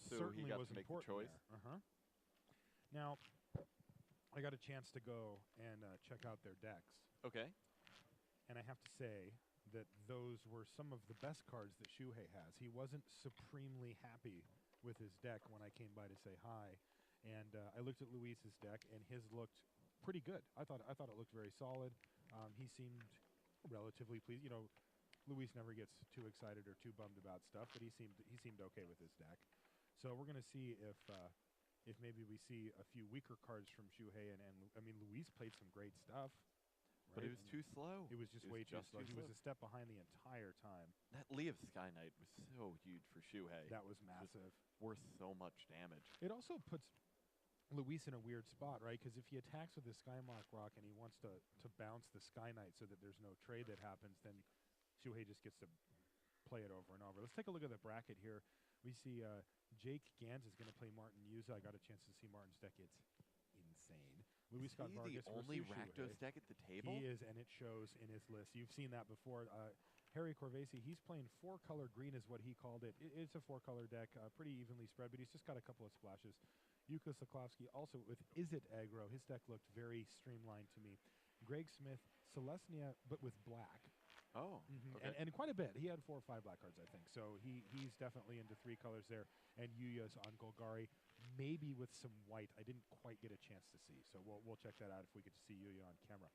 certainly got was to make the important choice. there. Now, I got a chance to go and check out their decks, Okay. and I have to say that those were some of the best cards that Shuhei has. He wasn't supremely happy with his deck when I came by to say hi, and I looked at Luis's deck, and his looked pretty good. I thought it looked very solid. He seemed relatively pleased. You know, Luis never gets too excited or too bummed about stuff, but he seemed okay with his deck. So we're going to see if maybe we see a few weaker cards from Shuhei, and I mean, Luis played some great stuff. But it was too slow. It was just way too slow. He was a step behind the entire time. That Lee of Sky Knight was so huge for Shuhei. That was massive. Just worth so much damage. It also puts Luis in a weird spot, right? Because if he attacks with his Skymark Rock and he wants to bounce the Sky Knight so that there's no trade that happens, then Shuhei just gets to play it over and over. Let's take a look at the bracket here. We see Jake Gans is going to play Martin Yuza. I got a chance to see Martin's deck. It's insane. Luis Scott Vargas the only versus Rakdos Shuhei. deck at the table? He is, and it shows in his list. You've seen that before. Harry Corvesi, he's playing 4-color green is what he called it. It's a 4-color deck, pretty evenly spread, but he's just got a couple of splashes. Yuka Soklovsky also with Is It Aggro. His deck looked very streamlined to me. Greg Smith, Celestia, but with black. Oh, okay. And quite a bit. He had 4 or 5 black cards, I think. So he's definitely into 3 colors there. And Yuya's on Golgari, maybe with some white. I didn't quite get a chance to see. So we'll check that out if we get to see Yuya on camera.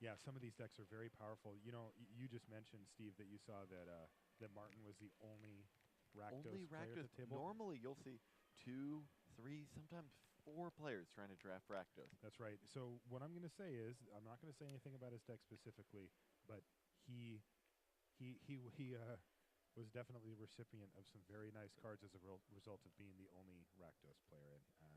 Yeah, some of these decks are very powerful. You know, you just mentioned, Steve, that you saw that Martin was the only Rakdos player at the table. Normally you'll see 2, 3, sometimes 4 players trying to draft Rakdos. That's right. So what I'm going to say is, I'm not going to say anything about his deck specifically, but he was definitely the recipient of some very nice cards as a result of being the only Rakdos player. And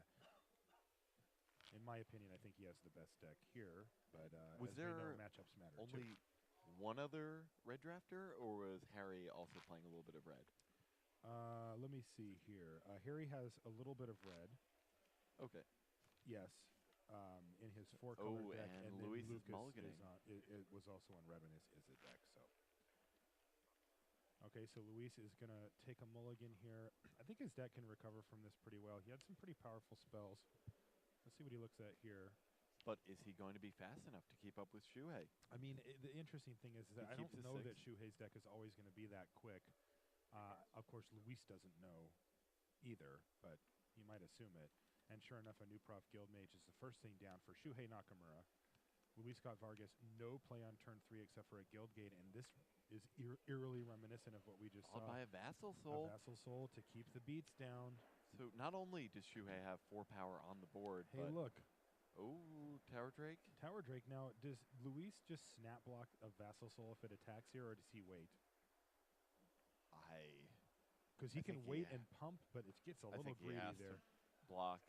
in my opinion, I think he has the best deck here. But was there matchups matter only too. one other red drafter, or was Harry also playing a little bit of red? Let me see here. Harry has a little bit of red. Okay. Yes, in his 4-color deck, and then Luis is Lucas mulliganing. it was also on red in his deck. So, okay, so Luis is gonna take a mulligan here. I think his deck can recover from this pretty well. He had some pretty powerful spells. Let's see what he looks at here. But is he going to be fast enough to keep up with Shuhei? I mean, the interesting thing is that I don't know that Shuhei's deck is always going to be that quick. Of course, Luis doesn't know either, but you might assume it. And sure enough, a new Prof Guildmage is the first thing down for Shuhei Nakamura. Luis Scott Vargas, no play on turn 3 except for a Guildgate, and this is eerily reminiscent of what we just saw. By a Vassal Soul. A Vassal Soul to keep the beats down. So not only does Shuhei have 4 power on the board, hey, look. Oh, Tower Drake? Tower Drake. Now, does Luis just snap block a Vassal Soul if it attacks here, or does he wait? Because he can wait and pump, but it gets a little greedy there. To block,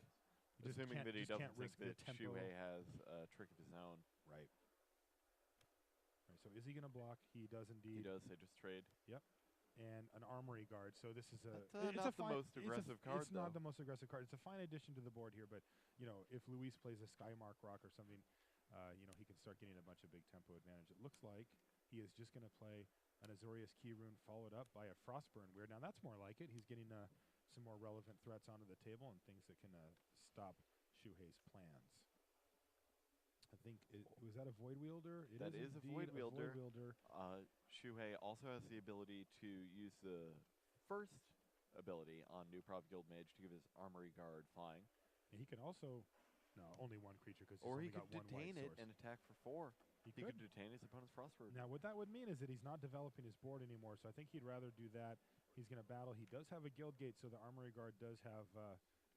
assuming that he doesn't think that Shuhei has a trick of his own. Right. Right. So is he going to block? He does indeed. He does. They just trade. Yep. And an Armory Guard. So this is it's not the most aggressive card. It's not the most aggressive card. It's a fine addition to the board here, but you know, if Luis plays a Skymark Rock or something, you know, he can start getting a bunch of big tempo advantage. It looks like he is just going to play an Azorius Key Rune followed up by a Frostburn Weird. Now that's more like it. He's getting some more relevant threats onto the table and things that can stop Shuhei's plans. I think was that a Void Wielder? That is a Void Wielder. Shuhei also has the ability to use the first ability on New Prop Guild Mage to give his Armory Guard flying. And he can also only one creature because or he could detain it and attack for 4. He could detain his opponent's Frostburn. Now, what that would mean is that he's not developing his board anymore, so I think he'd rather do that. He's going to battle. He does have a Guild Gate, so the Armory Guard does have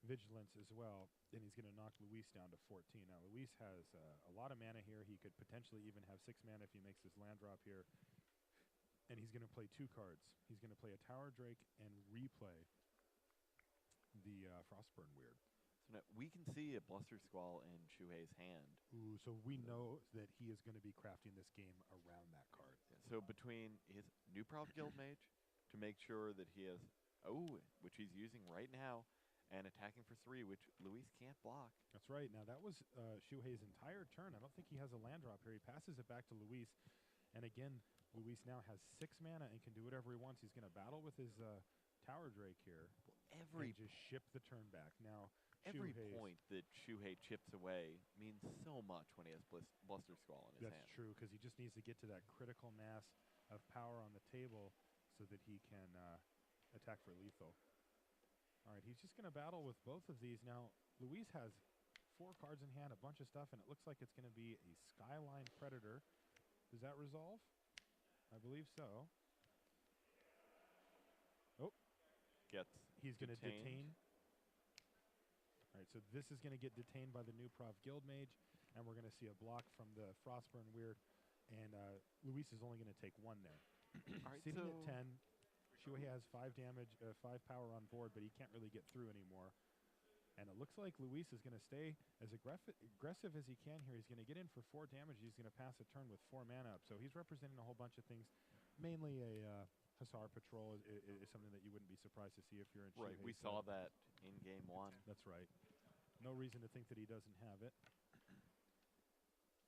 Vigilance as well, and he's going to knock Luis down to 14. Now, Luis has a lot of mana here. He could potentially even have 6 mana if he makes his land drop here, and he's going to play 2 cards. He's going to play a Tower Drake and replay the Frostburn Weird. So now we can see a Bluster Squall in Shuhei's hand. Ooh, so we know that he is going to be crafting this game around that card. Yeah, so between his New Prop Guild Mage to make sure that he has, which he's using right now, and attacking for 3, which Luis can't block. That's right. Now, that was Shuhei's entire turn. I don't think he has a land drop here. He passes it back to Luis. And again, Luis now has 6 mana and can do whatever he wants. He's going to battle with his Tower Drake here Every and just ship the turn back. Now, every Shuhei's, point that Shuhei chips away means so much when he has Bluster Squall in his hand. That's true, because he just needs to get to that critical mass of power on the table so that he can attack for lethal. All right, he's just going to battle with both of these. Now, Luis has 4 cards in hand, a bunch of stuff, and it looks like it's going to be a Skyline Predator. Does that resolve? I believe so. Oh. He's going to detain. All right, so this is going to get detained by the new Prov Guild Mage, and we're going to see a block from the Frostburn Weird, and Luis is only going to take 1 there. All right, Sitting so at 10, Shuhei has 5 damage, 5 power on board, but he can't really get through anymore. And it looks like Luis is going to stay as aggressive as he can here. He's going to get in for 4 damage. He's going to pass a turn with 4 mana up. So he's representing a whole bunch of things. Mainly a Hussar Patrol is something that you wouldn't be surprised to see if you're in Shuhei's right, we saw that in Game 1. That's right. No reason to think that he doesn't have it.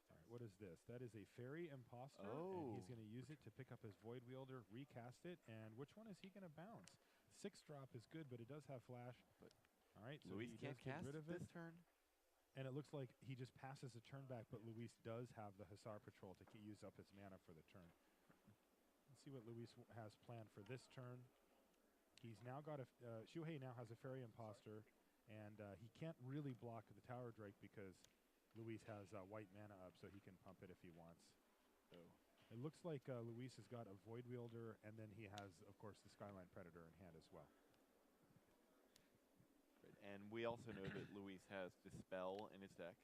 All right, what is this? That is a Fairy Imposter, and he's going to use it to pick up his Void Wielder, recast it, and which one is he going to bounce? 6-drop is good, but it does have flash. But all right, so Luis he can't does get cast rid of this it. turn. And it looks like he just passes a turn back, but Luis does have the Hussar Patrol to use up his mana for the turn. Let's see what Luis has planned for this turn. He's now got a Shuhei now has a Fairy Imposter, and he can't really block the Tower Drake because Luis has white mana up, so he can pump it if he wants. So it looks like Luis has got a Void Wielder, and then he has, of course, the Skyline Predator in hand as well. And we also know that Luis has Dispel in his deck,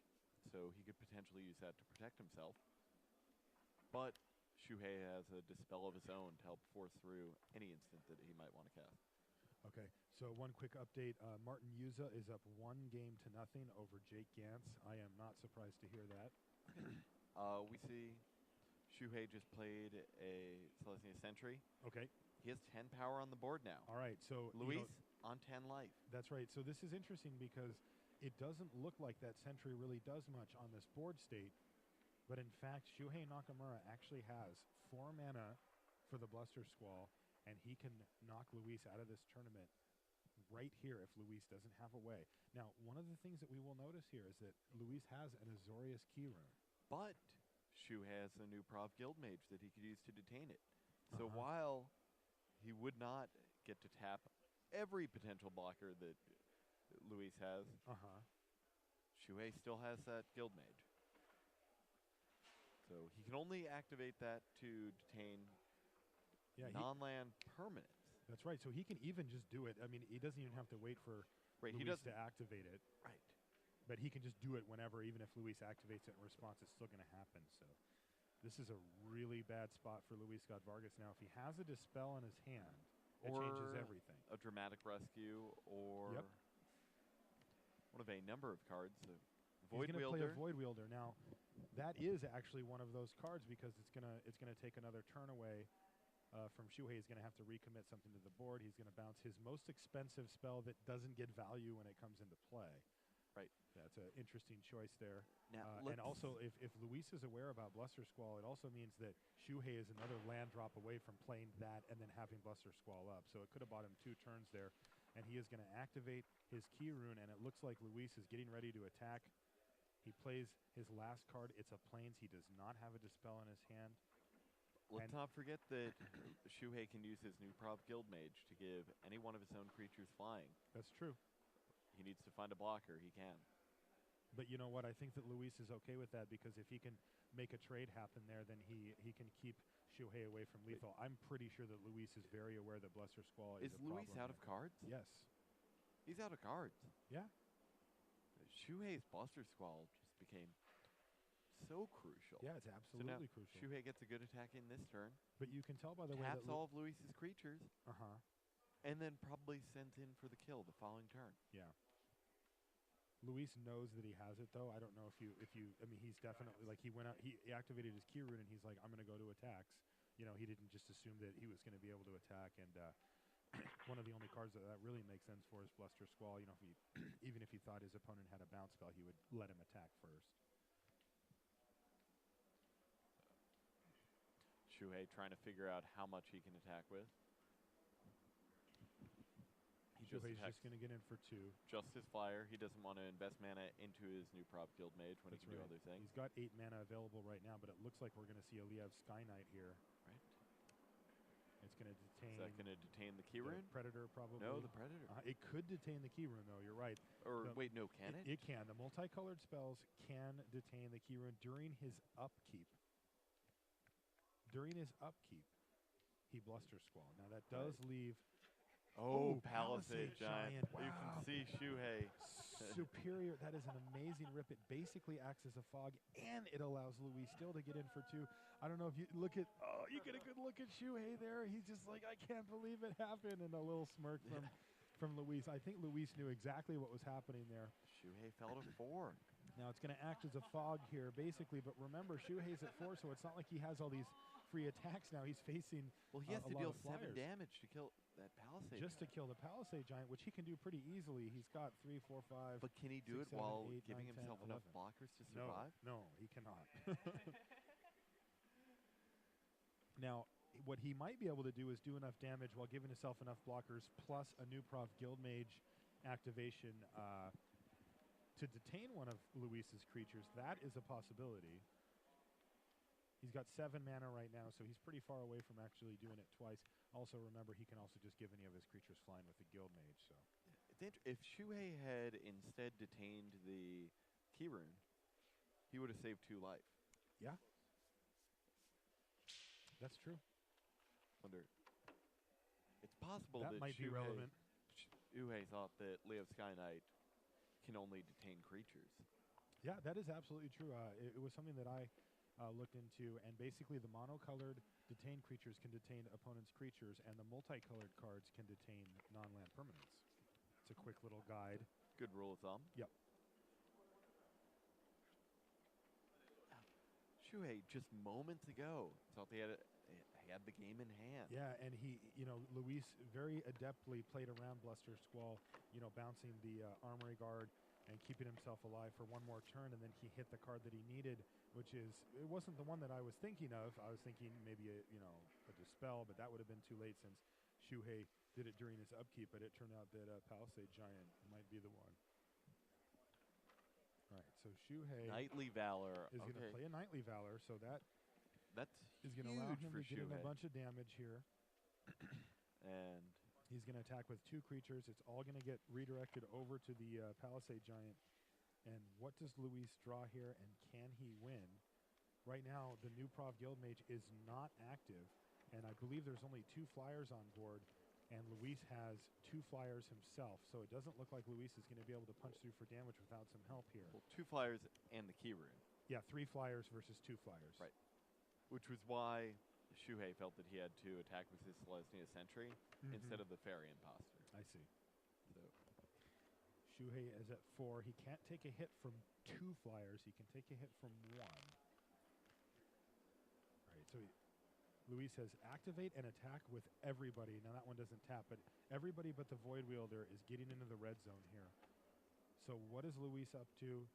so he could potentially use that to protect himself. But Shuhei has a Dispel of his own to help force through any instant that he might want to cast. Okay, so one quick update. Martin Yuza is up 1 game to nothing over Jake Gantz. I am not surprised to hear that. We see Shuhei just played a Celestia Sentry. Okay. He has 10 power on the board now. All right, so Luis on 10 life. That's right. So this is interesting because it doesn't look like that Sentry really does much on this board state, but in fact, Shuhei Nakamura actually has 4 mana for the Bluster Squall, and he can knock Luis out of this tournament right here if Luis doesn't have a way. Now, one of the things that we will notice here is that Luis has an Azorius Key Rune. But Shuhei has a new Prov Guild Mage that he could use to detain it. So while he would not get to tap every potential blocker that Luis has, Shuhei still has that Guild Mage. So he can only activate that to detain non-land permanents. That's right. So he can even just do it. I mean, he doesn't even have to wait for Luis to activate it. Right. But he can just do it whenever, even if Luis activates it in response, it's still going to happen. So this is a really bad spot for Luis Scott Vargas. Now, if he has a Dispel in his hand, it changes everything. A Dramatic Rescue, or one of a number of cards. Void Wielder. He's going to play a Void Wielder. Now, that is actually one of those cards because it's gonna take another turn away from Shuhei. He's going to have to recommit something to the board. He's going to bounce his most expensive spell that doesn't get value when it comes into play. Right. That's an interesting choice there. Now, and also, if Luis is aware about Bluster Squall, it also means that Shuhei is another land drop away from playing that and then having Bluster Squall up. So it could have bought him 2 turns there. And he is going to activate his Key Rune, and it looks like Luis is getting ready to attack. He plays his last card. It's a Plains. He does not have a Dispel in his hand. Let's not forget that Shuhei can use his new Prov Guild Mage to give any one of his own creatures flying. That's true. He needs to find a blocker. He can. But you know what? I think that Luis is okay with that because if he can make a trade happen there, then he can keep Shuhei away from lethal. I'm pretty sure that Luis is very aware that Bluster Squall is a problem. Is Luis out of cards? Yes. He's out of cards. Yeah. Shuhei's Bluster Squall just became so crucial. Yeah, it's absolutely crucial. Shuhei gets a good attack in this turn. But you can tell by the way that taps all of Luis's creatures. And then probably sends in for the kill the following turn. Yeah. Luis knows that he has it though. I don't know if you I mean he's definitely like he went out he activated his Key Rune and he's like I'm going to go to attacks. You know, he didn't just assume that he was going to be able to attack, and one of the only cards that really makes sense for is Bluster Squall. You know, if he even if he thought his opponent had a bounce spell, he would let him attack first. Shuhei trying to figure out how much he can attack with. Shuhei's attacks. just going to get in for 2. Just his flyer. He doesn't want to invest mana into his new prop guild mage when That's he can do right. other things. He's got 8 mana available right now, but it looks like we're going to see Aliyev Sky Knight here. Right. It's going to detain. Is that going to detain the key the rune? Predator, probably. No, the Predator. It could detain the key rune, though. You're right. Or wait, no, can it? It can. The multicolored spells can detain the key rune during his upkeep. During his upkeep, he Bluster Squall. Now, that does leave... Oh, Palisade Giant. Wow. You can see Shuhei. Superior. That is an amazing rip. It basically acts as a fog, and it allows Luis still to get in for 2. I don't know if you look at... Oh, you get a good look at Shuhei there. He's just like, I can't believe it happened, and a little smirk from Luis. I think Luis knew exactly what was happening there. Shuhei fell to 4. Now, it's going to act as a fog here, basically, but remember, Shuhei's at 4, so it's not like he has all these free attacks now. He's facing Well, he has a to lot deal of 7 flyers. damage to kill that Palisade Just to Giant. kill the Palisade Giant, which he can do pretty easily. He's got 3, 4, 5. But can he do 6, it 7, while 8, giving 9, 10, himself enough 11. blockers to survive? No, he cannot. Now, what he might be able to do is do enough damage while giving himself enough blockers, plus a new Prof Guildmage activation to detain one of Luis's creatures. That is a possibility. He's got 7 mana right now, so he's pretty far away from actually doing it twice. Also, remember, he can also just give any of his creatures flying with the Guildmage. So, If Shuhei had instead detained the key rune, he would have saved 2 life. yeah, that's true. Wonder. It's possible that That might be relevant. Shuhei thought that Leo Sky Knight can only detain creatures. Yeah, that is absolutely true. It was something that I looked into, and basically the monocolored detained creatures can detain opponents' creatures, and the multicolored cards can detain non-land permanents. It's a quick little guide. Good rule of thumb. Yep. Shuhei just moments ago thought they had the game in hand. Yeah, and Luis very adeptly played around Bluster Squall, bouncing the Armory Guard and keeping himself alive for one more turn, and then he hit the card that he needed, which it wasn't the one that I was thinking of. I was thinking maybe a Dispel, but that would have been too late since Shuhei did it during his upkeep, but it turned out that Palisade Giant might be the one. All right, so Shuhei Knightly Valor. is going to play a Knightly Valor, so That's is going to allow huge him for to get in a Shuhei. bunch of damage here. And He's going to attack with 2 creatures. It's all going to get redirected over to the Palisade Giant. And what does Luis draw here, and can he win? Right now, the new Prov Guildmage is not active, and I believe there's only 2 flyers on board, and Luis has 2 flyers himself, so it doesn't look like Luis is going to be able to punch through for damage without some help here. well, 2 flyers and the key rune. Yeah, 3 flyers versus 2 flyers. Right. Which was why Shuhei felt that he had to attack with his Selesnya Sentry instead of the Fairy Imposter. I see. So Shuhei is at 4. He can't take a hit from 2 flyers. He can take a hit from 1. All right, so Luis says activate and attack with everybody. Now that one doesn't tap, but everybody but the Void Wielder is getting into the red zone here. So what is Luis up to?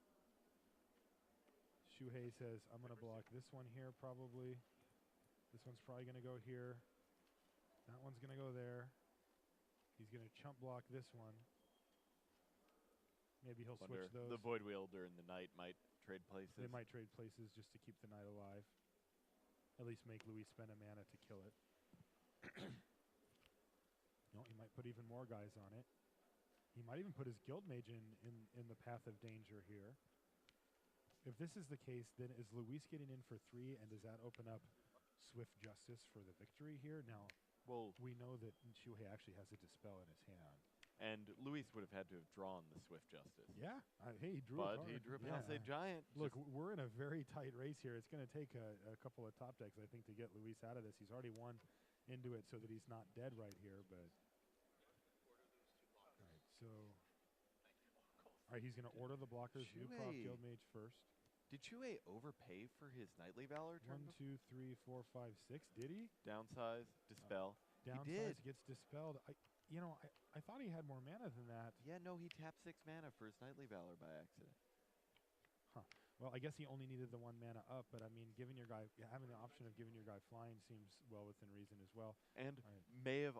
Shuhei says, I'm going to block this one here probably. This one's probably going to go here. That one's going to go there. He's going to chump block this one. Maybe he'll wonder switch those. the Void Wielder and the Knight might trade places. They might trade places just to keep the Knight alive. At least make Luis spend a mana to kill it. No, he might put even more guys on it. He might even put his Guildmage in the path of danger here. If this is the case, then is Luis getting in for 3, and does that open up Swift Justice for the victory here? Now, Well, we know that Shuhei actually has a Dispel in his hand. and Luis would have had to have drawn the Swift Justice. Yeah, hey, he drew a But card. he drew a Yeah. Palisade Giant. Look, we're in a very tight race here. It's going to take a couple of top decks, I think, to get Luis out of this. He's already won into it so that he's not dead right here. But all right, so he's going to order the blockers. New Prop Shuhei. Guildmage first. Did Shuhei overpay for his Knightly Valor? 1, 2, 3, 4, 5, 6. Did he? Downsize, Dispel. Downsize did. gets dispelled. I thought he had more mana than that. Yeah, no, he tapped 6 mana for his Knightly Valor by accident. Well, I guess he only needed the 1 mana up, but I mean, having the option of giving your guy flying seems well within reason as well. And Right. may have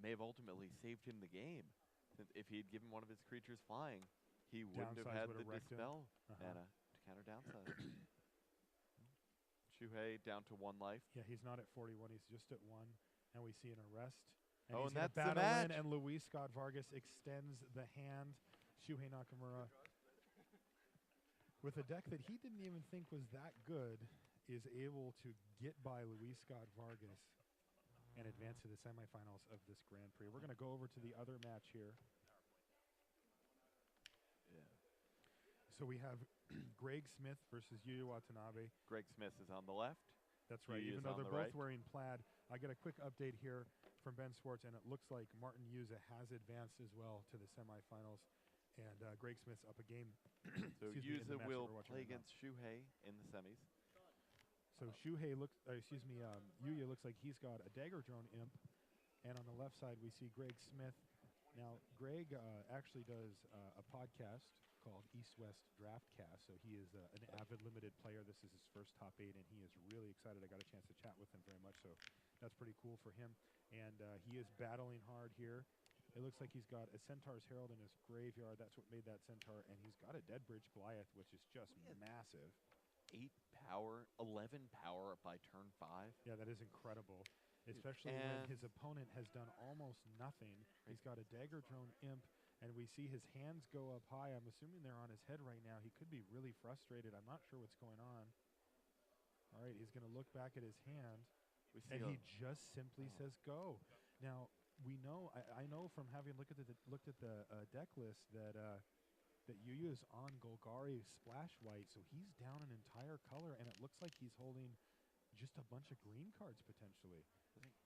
may have ultimately saved him the game. Since if he had given one of his creatures flying, he wouldn't have Downsize had would've the wrecked him. Dispel Uh-huh. mana to counter downsize. Shuhei down to 1 life. Yeah, he's not at 41. He's just at 1. And we see an arrest. And Oh, he's and gonna that's the battle in, match. and Luis Scott Vargas extends the hand. Shuhei Nakamura, with a deck that he didn't even think was that good, is able to get by Luis Scott Vargas and advance to the semifinals of this Grand Prix. We're going to go over to the other match here. Yeah. So we have Greg Smith versus Yuya Watanabe. Greg Smith is on the left. That's right. Yuya's Even though on they're the both right. wearing plaid, I get a quick update here from Ben Swartz, and it looks like Martin Yuza has advanced as well to the semifinals, and Greg Smith's up a game. So excuse me, in the Yuza match that will we're watching play right now. against Shuhei in the semis. So Yuya looks like he's got a Dagger Drone Imp, and on the left side we see Greg Smith. Now, Greg actually does a podcast called East West Draftcast, so he is an avid limited player. This is his first top 8, and he is really excited. I got a chance to chat with him very much, so that's pretty cool for him. And he is battling hard here. It looks like he's got a Centaur's Herald in his graveyard. That's what made that Centaur, and he's got a Deadbridge Goliath, which is just massive. 8 power, 11 power by turn 5. Yeah, that is incredible, especially when And- his opponent has done almost nothing. He's got a Dagger Drone Imp, and we see his hands go up high. I'm assuming they're on his head right now. He could be really frustrated. I'm not sure what's going on. All right, he's going to look back at his hand, We see and a- he just simply says go. Now, we know, I know from having looked at the deck list that that Yuya is on Golgari Splash White, so he's down an entire color, and it looks like he's holding just a bunch of green cards potentially.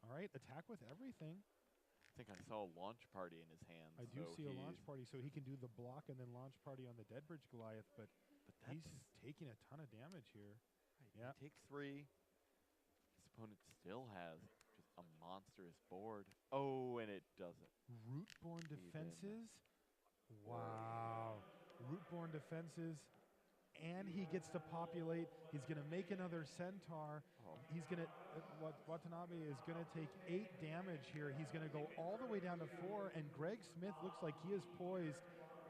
All right, attack with everything. I think I saw a launch party in his hands. I do so see a he- launch party, so he can do the block and then launch party on the Deadbridge Goliath, but But he's that's taking a ton of damage here. He takes 3. His opponent still has just a monstrous board. Oh, and it doesn't. Rootborn Even. Defenses? Wow. Rootborn Defenses, and he gets to populate. He's going to make another Centaur. Oh. He's going to, Watanabe is going to take 8 damage here. He's going to go all the way down to 4, and Greg Smith looks like he is poised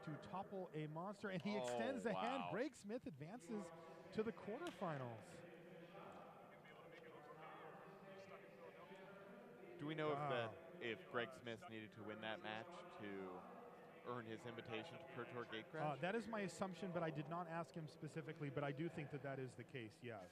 to topple a monster, and he extends the hand. wow. Greg Smith advances to the quarterfinals. Do we know Wow. if Greg Smith needed to win that match to earn his invitation to Pro Tour Gatecrash? That is my assumption, but I did not ask him specifically, but I do think that that is the case, yes.